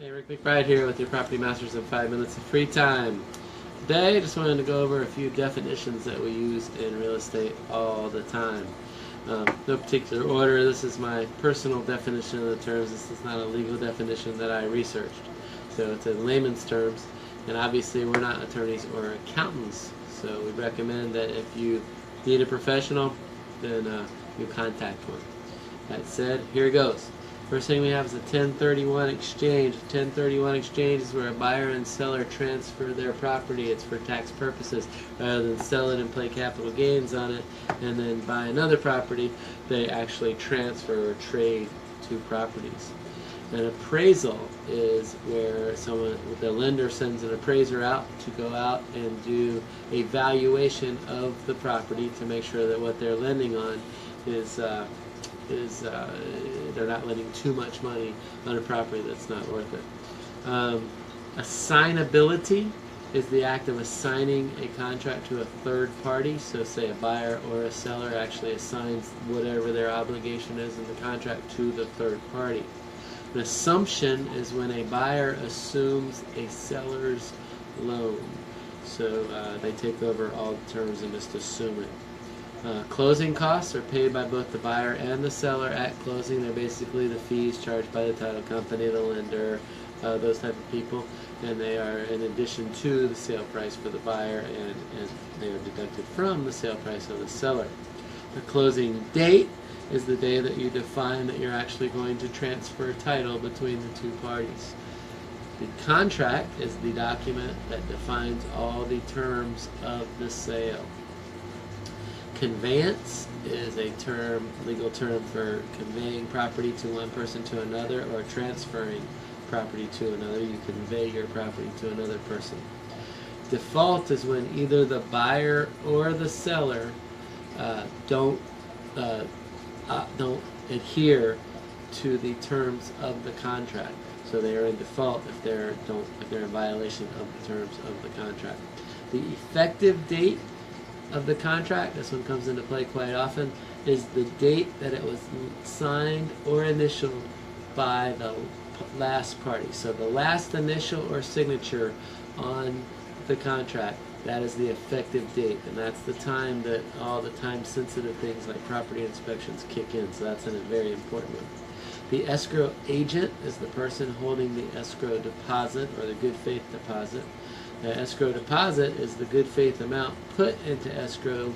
Hey, Rick McBride here with your Property Masters in 5 minutes of free time. Today, I just wanted to go over a few definitions that we use in real estate all the time. No particular order. This is my personal definition of the terms. This is not a legal definition that I researched. So it's in layman's terms, and obviously we're not attorneys or accountants. So we recommend that if you need a professional, then you contact one. That said, here it goes. First thing we have is a 1031 exchange. A 1031 exchange is where a buyer and seller transfer their property. It's for tax purposes. Rather than sell it and play capital gains on it and then buy another property, they actually transfer or trade two properties. An appraisal is where the lender sends an appraiser out to go out and do a valuation of the property to make sure that what they're lending on is they're not lending too much money on a property that's not worth it. Assignability is the act of assigning a contract to a third party. So say a buyer or a seller actually assigns whatever their obligation is in the contract to the third party. An assumption is when a buyer assumes a seller's loan. So they take over all the terms and just assume it. Closing costs are paid by both the buyer and the seller at closing. They're basically the fees charged by the title company, the lender, those type of people, and they are in addition to the sale price for the buyer, and they are deducted from the sale price of the seller. The closing date is the day that you define that you're actually going to transfer title between the two parties. The contract is the document that defines all the terms of the sale. Conveyance is a legal term for conveying property to one person to another or transferring property to another. You convey your property to another person. Default is when either the buyer or the seller don't adhere to the terms of the contract. So they are in default if they're in violation of the terms of the contract. The effective date of the contract, this one comes into play quite often, is the date that it was signed or initialed by the last party. So the last initial or signature on the contract, that is the effective date, and that's the time that all the time-sensitive things like property inspections kick in. So that's a very important one. The escrow agent is the person holding the escrow deposit or the good faith deposit. The escrow deposit is the good faith amount put into escrow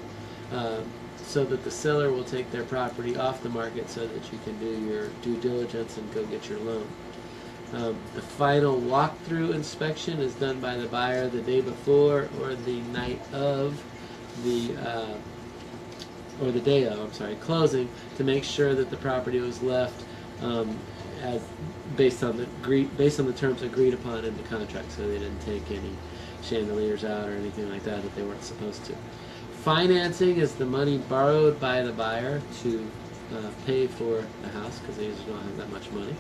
so that the seller will take their property off the market so that you can do your due diligence and go get your loan. The final walkthrough inspection is done by the buyer the day before or the night of or the day of, closing, to make sure that the property was left based on the terms agreed upon in the contract, so they didn't take any chandeliers out or anything like that they weren't supposed to. Financing is the money borrowed by the buyer to pay for the house, because they usually don't have that much money.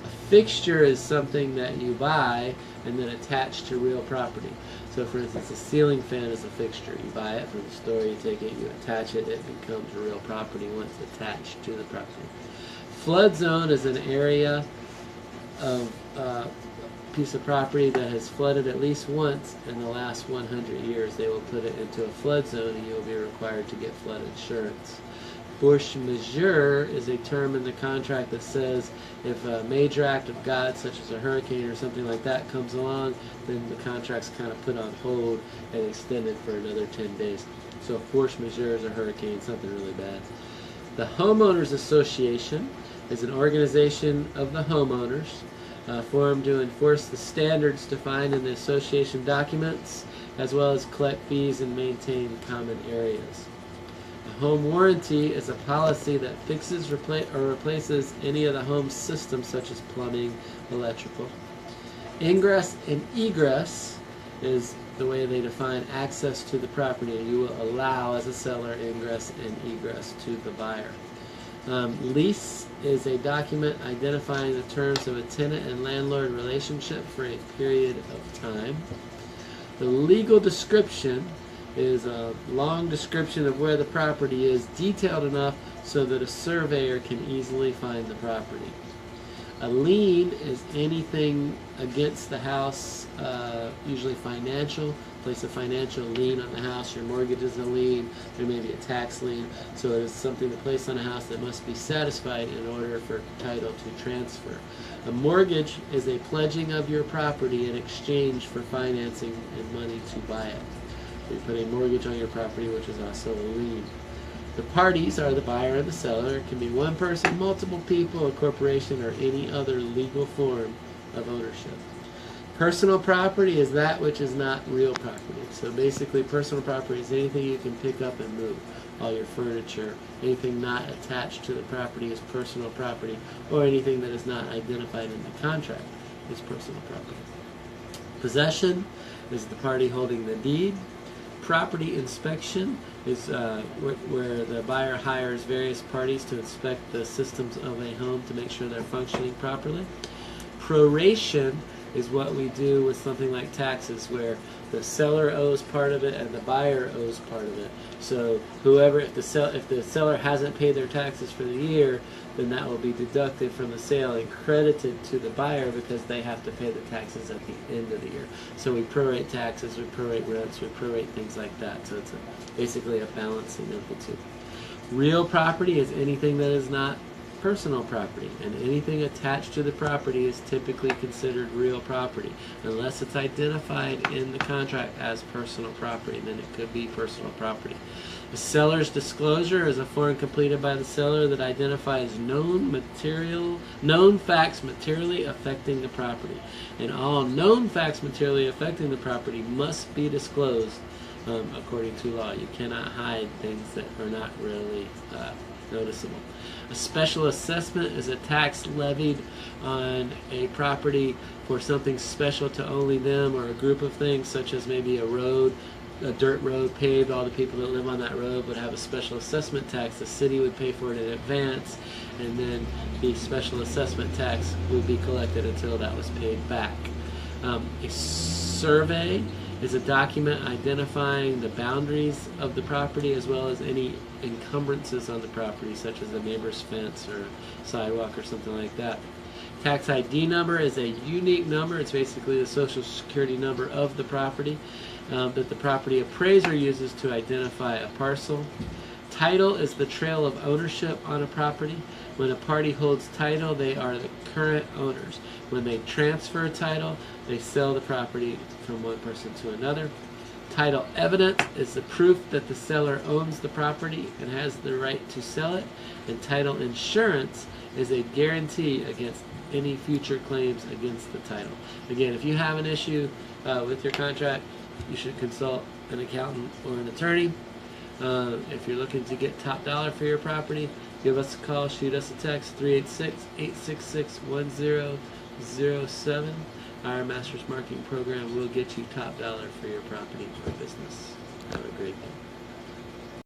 A fixture is something that you buy and then attach to real property. So for instance, a ceiling fan is a fixture. You buy it from the store, you take it, you attach it, it becomes real property once attached to the property. Flood zone is an area of piece of property that has flooded at least once in the last 100 years. They will put it into a flood zone and you will be required to get flood insurance. Force majeure is a term in the contract that says if a major act of God, such as a hurricane or something like that, comes along, then the contract's kind of put on hold and extended for another 10 days. So force majeure is a hurricane, something really bad. The Homeowners Association is an organization of the homeowners formed to enforce the standards defined in the association documents, as well as collect fees and maintain common areas. A home warranty is a policy that fixes or replaces any of the home systems, such as plumbing, electrical. Ingress and egress is the way they define access to the property. You will allow, as a seller, ingress and egress to the buyer. Lease is a document identifying the terms of a tenant and landlord relationship for a period of time. The legal description is a long description of where the property is, detailed enough so that a surveyor can easily find the property. A lien is anything against the house, usually financial. Place a financial lien on the house. Your mortgage is a lien. There may be a tax lien. So it is something to place on a house that must be satisfied in order for title to transfer. A mortgage is a pledging of your property in exchange for financing and money to buy it. So you put a mortgage on your property, which is also a lien. The parties are the buyer and the seller. It can be one person, multiple people, a corporation, or any other legal form of ownership. Personal property is that which is not real property. So basically, personal property is anything you can pick up and move. All your furniture, anything not attached to the property is personal property, or anything that is not identified in the contract is personal property. Possession is the party holding the deed. Property inspection is where the buyer hires various parties to inspect the systems of a home to make sure they're functioning properly. Proration is what we do with something like taxes, where the seller owes part of it and the buyer owes part of it. So whoever, if the seller hasn't paid their taxes for the year, then that will be deducted from the sale and credited to the buyer because they have to pay the taxes at the end of the year. So we prorate taxes, we prorate rents, we prorate things like that. So it's basically a balancing of the two. Real property is anything that is not personal property, and anything attached to the property is typically considered real property unless it's identified in the contract as personal property. Then it could be personal property. The seller's disclosure is a form completed by the seller that identifies known facts materially affecting the property, and all known facts materially affecting the property must be disclosed according to law. You cannot hide things that are not really noticeable. A special assessment is a tax levied on a property for something special to only them or a group of things, such as maybe a road, a dirt road paved. All the people that live on that road would have a special assessment tax. The city would pay for it in advance, and then the special assessment tax would be collected until that was paid back. A survey is a document identifying the boundaries of the property as well as any encumbrances on the property, such as a neighbor's fence or sidewalk or something like that. Tax ID number is a unique number. It's basically the social security number of the property that the property appraiser uses to identify a parcel. Title is the trail of ownership on a property. When a party holds title, they are the current owners. When they transfer title, they sell the property from one person to another. Title evidence is the proof that the seller owns the property and has the right to sell it. And title insurance is a guarantee against any future claims against the title. Again, if you have an issue with your contract, you should consult an accountant or an attorney. If you're looking to get top dollar for your property, give us a call, shoot us a text, 386-866-1007. Our Master's Marketing Program will get you top dollar for your property or business. Have a great day.